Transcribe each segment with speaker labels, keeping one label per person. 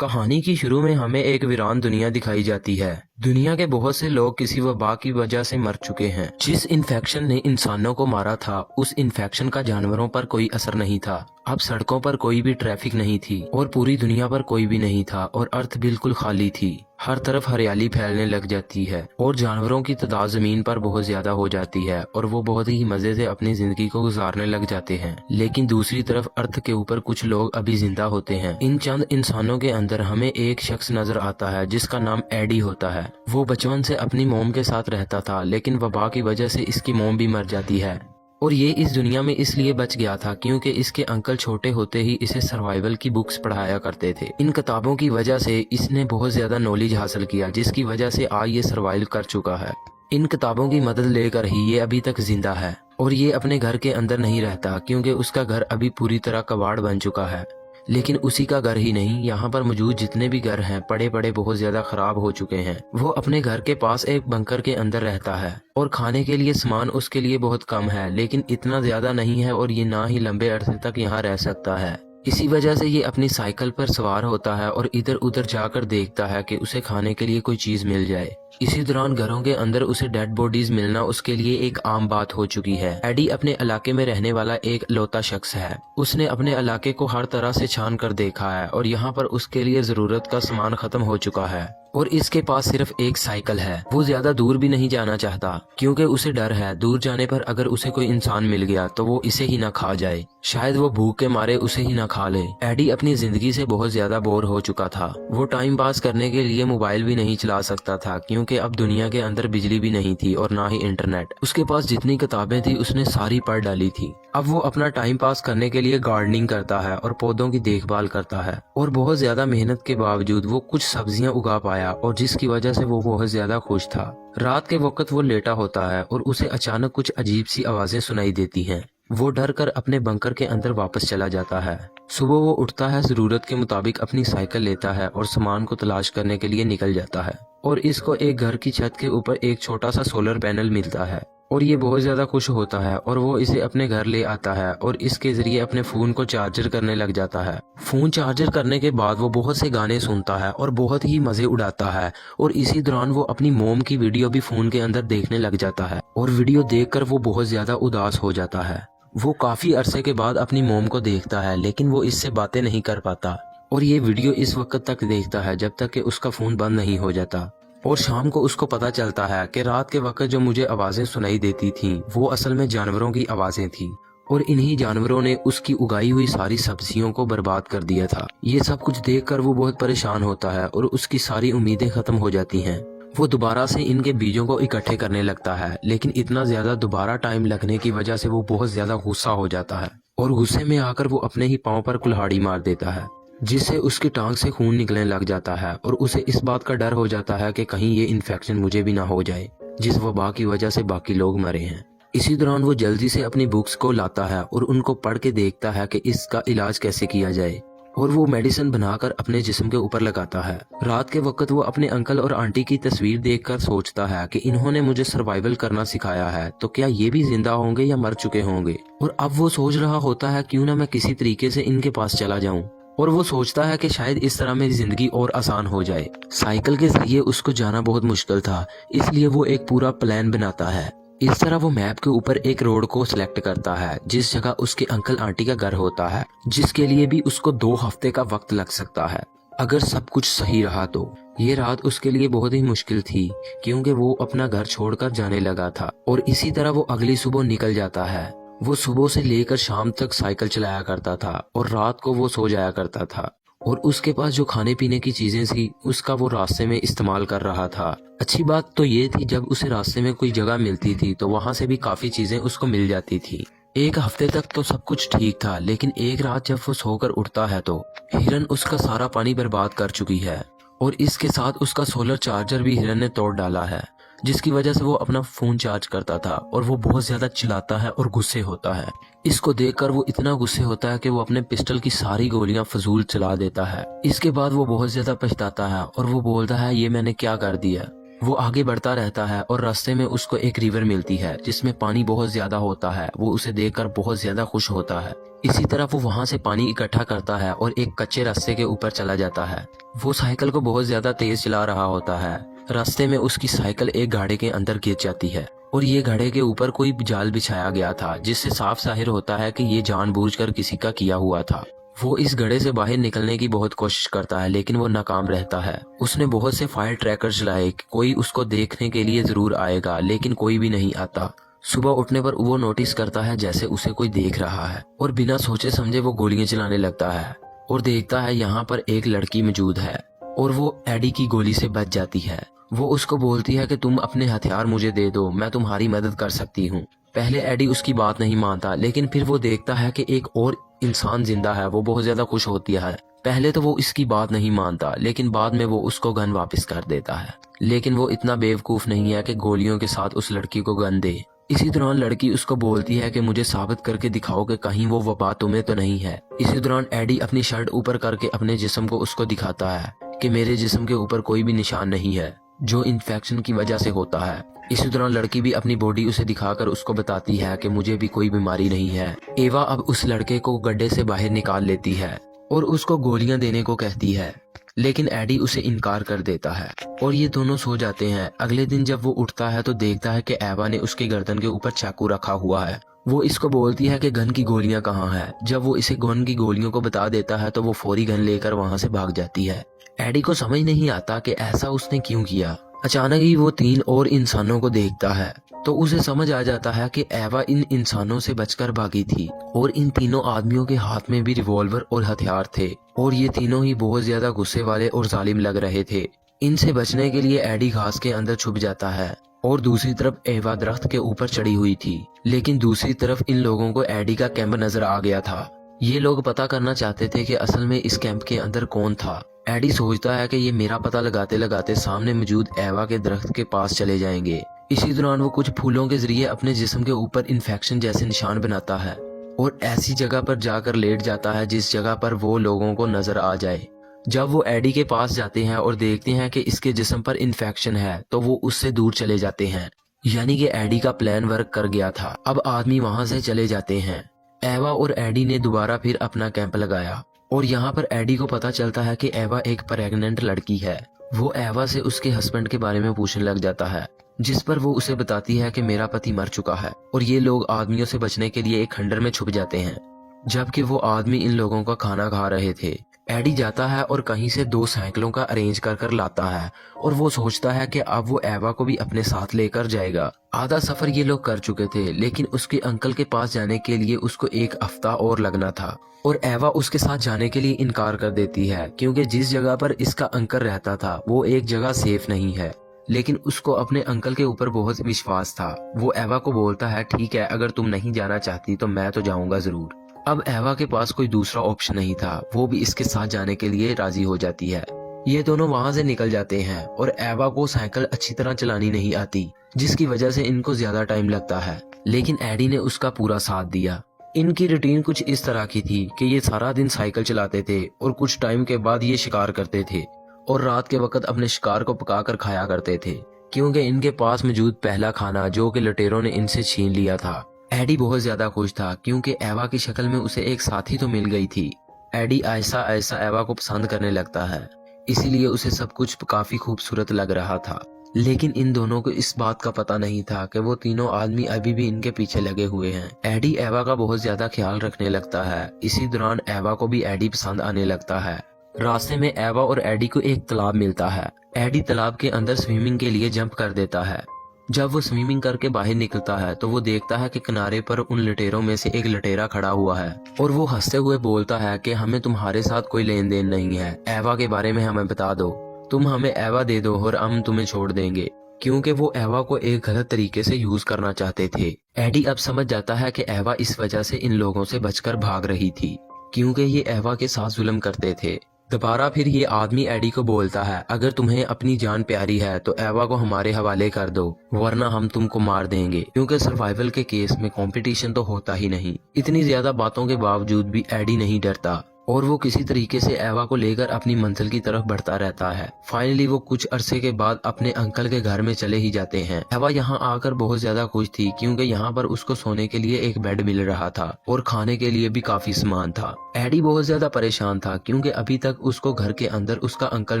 Speaker 1: कहानी की शुरू में हमें एक वीरान दुनिया दिखाई जाती है। दुनिया के बहुत से लोग किसी वबा की वजह से मर चुके हैं। जिस इन्फेक्शन ने इंसानों को मारा था, उस इन्फेक्शन का जानवरों पर कोई असर नहीं था। अब सड़कों पर कोई भी ट्रैफिक नहीं थी और पूरी दुनिया पर कोई भी नहीं था और अर्थ बिल्कुल खाली थी। हर तरफ हरियाली फैलने लग जाती है और जानवरों की तादाद जमीन पर बहुत ज्यादा हो जाती है और वो बहुत ही मजे से अपनी जिंदगी को गुजारने लग जाते हैं। लेकिन दूसरी तरफ अर्थ के ऊपर कुछ लोग अभी जिंदा होते हैं। इन चंद इंसानों के अंदर हमें एक शख्स नजर आता है जिसका नाम एडी होता है। वो बचपन से अपनी मोम के साथ रहता था, लेकिन वबा की वजह से इसकी मोम भी मर जाती है और ये इस दुनिया में इसलिए बच गया था क्योंकि इसके अंकल छोटे होते ही इसे सर्वाइवल की बुक्स पढ़ाया करते थे। इन किताबों की वजह से इसने बहुत ज्यादा नॉलेज हासिल किया, जिसकी वजह से आज ये सर्वाइव कर चुका है। इन किताबों की मदद लेकर ही ये अभी तक जिंदा है और ये अपने घर के अंदर नहीं रहता क्योंकि उसका घर अभी पूरी तरह कबाड़ बन चुका है। लेकिन उसी का घर ही नहीं, यहाँ पर मौजूद जितने भी घर हैं पड़े पड़े बहुत ज्यादा खराब हो चुके हैं। वो अपने घर के पास एक बंकर के अंदर रहता है और खाने के लिए सामान उसके लिए बहुत कम है, लेकिन इतना ज्यादा नहीं है और ये ना ही लंबे अरसे तक यहाँ रह सकता है। इसी वजह से ये अपनी साइकिल पर सवार होता है और इधर उधर जाकर देखता है कि उसे खाने के लिए कोई चीज मिल जाए। इसी दौरान घरों के अंदर उसे डेड बॉडीज मिलना उसके लिए एक आम बात हो चुकी है। एडी अपने इलाके में रहने वाला एक लौता शख्स है। उसने अपने इलाके को हर तरह से छान कर देखा है और यहाँ पर उसके लिए जरूरत का सामान खत्म हो चुका है और इसके पास सिर्फ एक साइकिल है। वो ज्यादा दूर भी नहीं जाना चाहता क्योंकि उसे डर है दूर जाने पर अगर उसे कोई इंसान मिल गया तो वो इसे ही ना खा जाए, शायद वो भूख के मारे उसे ही ना खा ले। एडी अपनी जिंदगी से बहुत ज्यादा बोर हो चुका था। वो टाइम पास करने के लिए मोबाइल भी नहीं चला सकता था क्योंकि अब दुनिया के अंदर बिजली भी नहीं थी और ना ही इंटरनेट। उसके पास जितनी किताबें थी उसने सारी पढ़ डाली थी। अब वो अपना टाइम पास करने के लिए गार्डनिंग करता है और पौधों की देखभाल करता है और बहुत ज्यादा मेहनत के बावजूद वो कुछ सब्जियां उगा पाया और जिसकी वजह से वो बहुत ज्यादा खुश था। रात के वक्त वो लेटा होता है और उसे अचानक कुछ अजीब सी आवाजें सुनाई देती हैं। वो डर कर अपने बंकर के अंदर वापस चला जाता है। सुबह वो उठता है, जरूरत के मुताबिक अपनी साइकिल लेता है और सामान को तलाश करने के लिए निकल जाता है और इसको एक घर की छत के ऊपर एक छोटा सा सोलर पैनल मिलता है और ये बहुत ज्यादा खुश होता है और वो इसे अपने घर ले आता है और इसके जरिए अपने फोन को चार्जर करने लग जाता है। फोन चार्जर करने के बाद वो बहुत से गाने सुनता है और बहुत ही मजे उड़ाता है और इसी दौरान वो अपनी मोम की वीडियो भी फोन के अंदर देखने लग जाता है और वीडियो देखकर वो बहुत ज्यादा उदास हो जाता है। वो काफी अरसे के बाद अपनी मोम को देखता है, लेकिन वो इससे बातें नहीं कर पाता और ये वीडियो इस वक्त तक देखता है जब तक कि उसका फोन बंद नहीं हो जाता। और शाम को उसको पता चलता है कि रात के वक्त जो मुझे आवाजें सुनाई देती थीं वो असल में जानवरों की आवाजें थीं और इन्हीं जानवरों ने उसकी उगाई हुई सारी सब्जियों को बर्बाद कर दिया था। ये सब कुछ देखकर वो बहुत परेशान होता है और उसकी सारी उम्मीदें खत्म हो जाती हैं। वो दोबारा से इनके बीजों को इकट्ठे करने लगता है, लेकिन इतना ज्यादा दोबारा टाइम लगने की वजह से वो बहुत ज्यादा गुस्सा हो जाता है और गुस्से में आकर वो अपने ही पाँव पर कुल्हाड़ी मार देता है, जिससे उसकी टांग से खून निकलने लग जाता है और उसे इस बात का डर हो जाता है कि कहीं ये इन्फेक्शन मुझे भी ना हो जाए जिस वबा की वजह से बाकी लोग मरे हैं। इसी दौरान वो जल्दी से अपनी बुक्स को लाता है और उनको पढ़ के देखता है कि इसका इलाज कैसे किया जाए और वो मेडिसिन बनाकर अपने जिस्म के ऊपर लगाता है। रात के वक्त वो अपने अंकल और आंटी की तस्वीर देखकर सोचता है कि इन्होंने मुझे सर्वाइवल करना सिखाया है, तो क्या ये भी जिंदा होंगे या मर चुके होंगे। और अब वो सोच रहा होता है क्यों ना मैं किसी तरीके से इनके पास चला जाऊं और वो सोचता है कि शायद इस तरह मेरी जिंदगी और आसान हो जाए। साइकिल के जरिए उसको जाना बहुत मुश्किल था, इसलिए वो एक पूरा प्लान बनाता है। इस तरह वो मैप के ऊपर एक रोड को सिलेक्ट करता है जिस जगह उसके अंकल आंटी का घर होता है, जिसके लिए भी उसको 2 हफ्ते का वक्त लग सकता है अगर सब कुछ सही रहा तो। ये रात उसके लिए बहुत ही मुश्किल थी क्योंकि वो अपना घर छोड़कर जाने लगा था और इसी तरह वो अगली सुबह निकल जाता है। वो सुबह से लेकर शाम तक साइकिल चलाया करता था और रात को वो सो जाया करता था और उसके पास जो खाने पीने की चीजें थी उसका वो रास्ते में इस्तेमाल कर रहा था। अच्छी बात तो ये थी जब उसे रास्ते में कोई जगह मिलती थी तो वहां से भी काफी चीजें उसको मिल जाती थी। एक हफ्ते तक तो सब कुछ ठीक था, लेकिन एक रात जब वो सोकर उठता है तो हिरन उसका सारा पानी बर्बाद कर चुकी है और इसके साथ उसका सोलर चार्जर भी हिरन ने तोड़ डाला है, जिसकी वजह से वो अपना फोन चार्ज करता था और वो बहुत ज्यादा चिल्लाता है और गुस्से होता है। इसको देखकर वो इतना गुस्से होता है कि वो अपने पिस्टल की सारी गोलियां फजूल चला देता है। इसके बाद वो बहुत ज्यादा पछताता है और वो बोलता है ये मैंने क्या कर दिया। वो आगे बढ़ता रहता है और रास्ते में उसको एक रिवर मिलती है जिसमें पानी बहुत ज्यादा होता है। वो उसे देखकर बहुत ज्यादा खुश होता है। इसी तरह वो वहां से पानी इकट्ठा करता है और एक कच्चे रास्ते के ऊपर चला जाता है। वो साइकिल को बहुत ज्यादा तेज चला रहा होता है। रास्ते में उसकी साइकिल एक गाड़े के अंदर गिर जाती है और ये घड़े के ऊपर कोई जाल बिछाया गया था, जिससे साफ जाहिर होता है कि ये जानबूझकर किसी का किया हुआ था। वो इस घड़े से बाहर निकलने की बहुत कोशिश करता है, लेकिन वो नाकाम रहता है। उसने बहुत से फायर ट्रैकर चलाए, कोई उसको देखने के लिए जरूर आएगा, लेकिन कोई भी नहीं आता। सुबह उठने पर वो नोटिस करता है जैसे उसे कोई देख रहा है और बिना सोचे समझे वो गोलियां चलाने लगता है और देखता है यहाँ पर एक लड़की मौजूद है और वो एडी की गोली से बच जाती है। वो उसको बोलती है कि तुम अपने हथियार मुझे दे दो, मैं तुम्हारी मदद कर सकती हूँ। पहले एडी उसकी बात नहीं मानता, लेकिन फिर वो देखता है कि एक और इंसान जिंदा है। वो बहुत ज्यादा खुश होती है। पहले तो वो इसकी बात नहीं मानता, लेकिन बाद में वो उसको गन वापस कर देता है। लेकिन वो इतना बेवकूफ नहीं है कि गोलियों के साथ उस लड़की को गन दे। इसी दौरान लड़की उसको बोलती है कि मुझे साबित करके दिखाओ कि कहीं वो वबा तुम्हें तो नहीं है। इसी दौरान एडी अपनी शर्ट ऊपर करके अपने जिस्म को उसको दिखाता है कि मेरे जिस्म के ऊपर कोई भी निशान नहीं है, जो इन्फेक्शन की वजह से होता है। इसी दौरान लड़की भी अपनी बॉडी उसे दिखाकर उसको बताती है कि मुझे भी कोई बीमारी नहीं है। एवा अब उस लड़के को गड्ढे से बाहर निकाल लेती है और उसको गोलियां देने को कहती है, लेकिन एडी उसे इनकार कर देता है और ये दोनों सो जाते हैं। अगले दिन जब वो उठता है तो देखता है कि एवा ने उसके गर्दन के ऊपर चाकू रखा हुआ है। वो इसको बोलती है कि गन की गोलियां कहाँ है। जब वो इसे गन की गोलियों को बता देता है तो वो फौरी गन लेकर वहां से भाग जाती है। एडी को समझ नहीं आता कि ऐसा उसने क्यों किया। अचानक ही वो 3 और इंसानों को देखता है तो उसे समझ आ जाता है कि एवा इन इंसानों से बचकर भागी थी और इन तीनों आदमियों के हाथ में भी रिवॉल्वर और हथियार थे और ये तीनों ही बहुत ज्यादा गुस्से वाले और जालिम लग रहे थे। इनसे बचने के लिए एडी घास के अंदर छुप जाता है और दूसरी तरफ एवा दरख्त के ऊपर चढ़ी हुई थी, लेकिन दूसरी तरफ इन लोगों को एडी का कैंप नजर आ गया था। ये लोग पता करना चाहते थे कि असल में इस कैंप के अंदर कौन था। एडी सोचता है कि ये मेरा पता लगाते लगाते सामने मौजूद एवा के दरख्त के पास चले जाएंगे। इसी दौरान वो कुछ फूलों के जरिए अपने जिस्म के ऊपर इन्फेक्शन जैसे निशान बनाता है और ऐसी जगह पर जाकर लेट जाता है जिस जगह पर वो लोगों को नजर आ जाए। जब वो एडी के पास जाते हैं और देखते हैं कि इसके जिस्म पर इन्फेक्शन है तो वो उससे दूर चले जाते हैं। यानी कि एडी का प्लान वर्क कर गया था। अब आदमी वहां से चले जाते हैं। एवा और एडी ने दोबारा फिर अपना कैंप लगाया और यहाँ पर एडी को पता चलता है कि एवा एक प्रेग्नेंट लड़की है। वो एवा से उसके हस्बैंड के बारे में पूछने लग जाता है, जिस पर वो उसे बताती है कि मेरा पति मर चुका है और ये लोग आदमियों से बचने के लिए एक खंडर में छुप जाते हैं, जबकि वो आदमी इन लोगों का खाना खा रहे थे। एडी जाता है और कहीं से 2 साइकिलों का अरेंज कर कर लाता है और वो सोचता है कि अब वो एवा को भी अपने साथ लेकर जाएगा। आधा सफर ये लोग कर चुके थे, लेकिन उसके अंकल के पास जाने के लिए उसको 1 हफ्ता और लगना था और एवा उसके साथ जाने के लिए इनकार कर देती है, क्योंकि जिस जगह पर इसका अंकल रहता था वो एक जगह सेफ नहीं है। लेकिन उसको अपने अंकल के ऊपर बहुत विश्वास था। वो एवा को बोलता है, ठीक है, अगर तुम नहीं जाना चाहती तो मैं तो जाऊंगा जरूर। अब एवा के पास कोई दूसरा ऑप्शन नहीं था, वो भी इसके साथ जाने के लिए राजी हो जाती है। ये दोनों वहां से निकल जाते हैं और एवा को साइकिल अच्छी तरह चलानी नहीं आती, जिसकी वजह से इनको ज्यादा टाइम लगता है, लेकिन एडी ने उसका पूरा साथ दिया। इनकी रूटीन कुछ इस तरह की थी कि ये सारा दिन साइकिल चलाते थे और कुछ टाइम के बाद ये शिकार करते थे और रात के वक्त अपने शिकार को पकाकर खाया करते थे, क्योंकि इनके पास मौजूद पहला खाना जो कि लुटेरों ने इनसे छीन लिया था। एडी बहुत ज्यादा खुश था क्योंकि एवा की शक्ल में उसे एक साथी तो मिल गई थी। एडी ऐसा ऐसा एवा को पसंद करने लगता है, इसीलिए उसे सब कुछ काफी खूबसूरत लग रहा था। लेकिन इन दोनों को इस बात का पता नहीं था कि वो तीनों आदमी अभी भी इनके पीछे लगे हुए हैं। एडी एवा का बहुत ज्यादा ख्याल रखने लगता है। इसी दौरान एवा को भी एडी पसंद आने लगता है। रास्ते में एवा और एडी को एक तालाब मिलता है। एडी तालाब के अंदर स्विमिंग के लिए जंप कर देता है। जब वो स्विमिंग करके बाहर निकलता है तो वो देखता है कि किनारे पर उन लुटेरों में से एक लुटेरा खड़ा हुआ है और वो हंसते हुए बोलता है कि हमें तुम्हारे साथ कोई लेन देन नहीं है, एवा के बारे में हमें बता दो, तुम हमें एवा दे दो और हम तुम्हें छोड़ देंगे, क्योंकि वो एवा को एक गलत तरीके से यूज करना चाहते थे। एडी अब समझ जाता है कि एवा इस वजह से इन लोगों से बचकर भाग रही थी, क्योंकि ये एवा के साथ जुल्म करते थे। दोबारा फिर ये आदमी एडी को बोलता है, अगर तुम्हें अपनी जान प्यारी है तो एवा को हमारे हवाले कर दो, वरना हम तुमको मार देंगे, क्योंकि सर्वाइवल के केस में कंपटीशन तो होता ही नहीं। इतनी ज्यादा बातों के बावजूद भी एडी नहीं डरता और वो किसी तरीके से एवा को लेकर अपनी मंजिल की तरफ बढ़ता रहता है। फाइनली वो कुछ अरसे के बाद अपने अंकल के घर में चले ही जाते हैं। एवा यहाँ आकर बहुत ज्यादा खुश थी क्योंकि यहाँ पर उसको सोने के लिए एक बेड मिल रहा था और खाने के लिए भी काफी सामान था। एडी बहुत ज्यादा परेशान था क्योंकि अभी तक उसको घर के अंदर उसका अंकल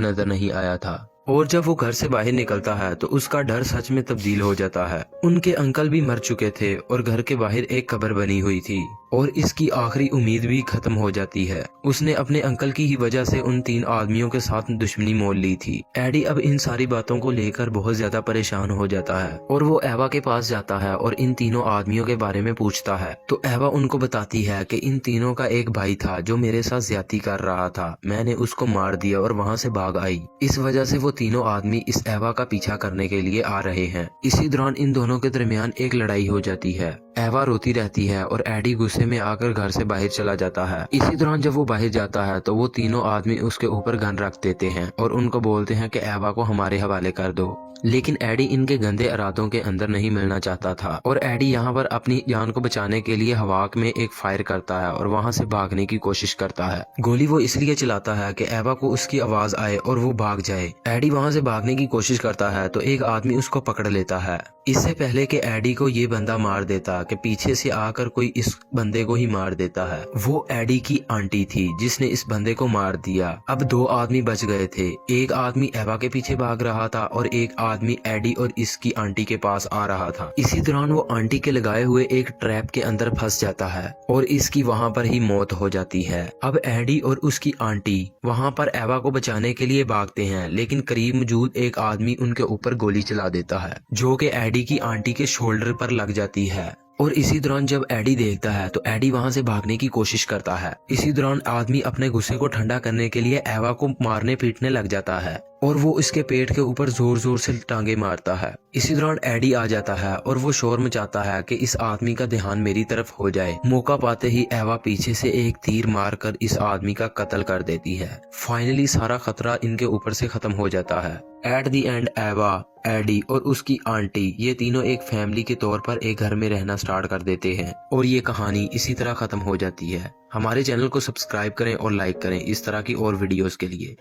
Speaker 1: नजर नहीं आया था और जब वो घर से बाहर निकलता है तो उसका डर सच में तब्दील हो जाता है। उनके अंकल भी मर चुके थे और घर के बाहर एक कब्र बनी हुई थी और इसकी आखिरी उम्मीद भी खत्म हो जाती है। उसने अपने अंकल की ही वजह से उन 3 आदमियों के साथ दुश्मनी मोल ली थी। एडी अब इन सारी बातों को लेकर बहुत ज्यादा परेशान हो जाता है और वो एवा के पास जाता है और इन तीनों आदमियों के बारे में पूछता है। तो एवा उनको बताती है कि इन तीनों का एक भाई था जो मेरे साथ ज्यादती कर रहा था, मैंने उसको मार दिया और वहाँ से भाग आई। इस वजह से वो तीनों आदमी इस एवा का पीछा करने के लिए आ रहे हैं। इसी दौरान इन दोनों के दरमियान एक लड़ाई हो जाती है। एवा रोती रहती है और एडी गुस्से में आकर घर से बाहर चला जाता है। इसी दौरान जब वो बाहर जाता है तो वो तीनों आदमी उसके ऊपर गन रख देते हैं और उनको बोलते हैं कि एवा को हमारे हवाले कर दो। लेकिन एडी इनके गंदे इरादों के अंदर नहीं मिलना चाहता था और एडी यहाँ पर अपनी जान को बचाने के लिए हवा में एक फायर करता है और वहाँ से भागने की कोशिश करता है। गोली वो इसलिए चलाता है कि एवा को उसकी आवाज आए और वो भाग जाए। एडी वहाँ से भागने की कोशिश करता है तो एक आदमी उसको पकड़ लेता है। इससे पहले कि एडी को ये बंदा मार देता कि पीछे से आकर कोई इस बंदे को ही मार देता है। वो एडी की आंटी थी जिसने इस बंदे को मार दिया। अब 2 आदमी बच गए थे। एक आदमी एवा के पीछे भाग रहा था और एक आदमी एडी और इसकी आंटी के पास आ रहा था। इसी दौरान वो आंटी के लगाए हुए एक ट्रैप के अंदर फंस जाता है और इसकी वहाँ पर ही मौत हो जाती है। अब एडी और उसकी आंटी वहाँ पर एवा को बचाने के लिए भागते हैं लेकिन करीब मौजूद एक आदमी उनके ऊपर गोली चला देता है जो कि एडी की आंटी के शोल्डर पर लग जाती है। और इसी दौरान जब एडी देखता है तो एडी वहां से भागने की कोशिश करता है। इसी दौरान आदमी अपने गुस्से को ठंडा करने के लिए एवा को मारने पीटने लग जाता है और वो इसके पेट के ऊपर जोर जोर से टांगे मारता है। इसी दौरान एडी आ जाता है और वो शोर मचाता है कि इस आदमी का ध्यान मेरी तरफ हो जाए। मौका पाते ही एवा पीछे से एक तीर मारकर इस आदमी का कत्ल कर देती है। फाइनली सारा खतरा इनके ऊपर से खत्म हो जाता है। एट द एंड एवा, एडी और उसकी आंटी ये तीनों एक फैमिली के तौर पर एक घर में रहना स्टार्ट कर देते हैं और ये कहानी इसी तरह खत्म हो जाती है। हमारे चैनल को सब्सक्राइब करें और लाइक करें इस तरह की और वीडियोस के लिए।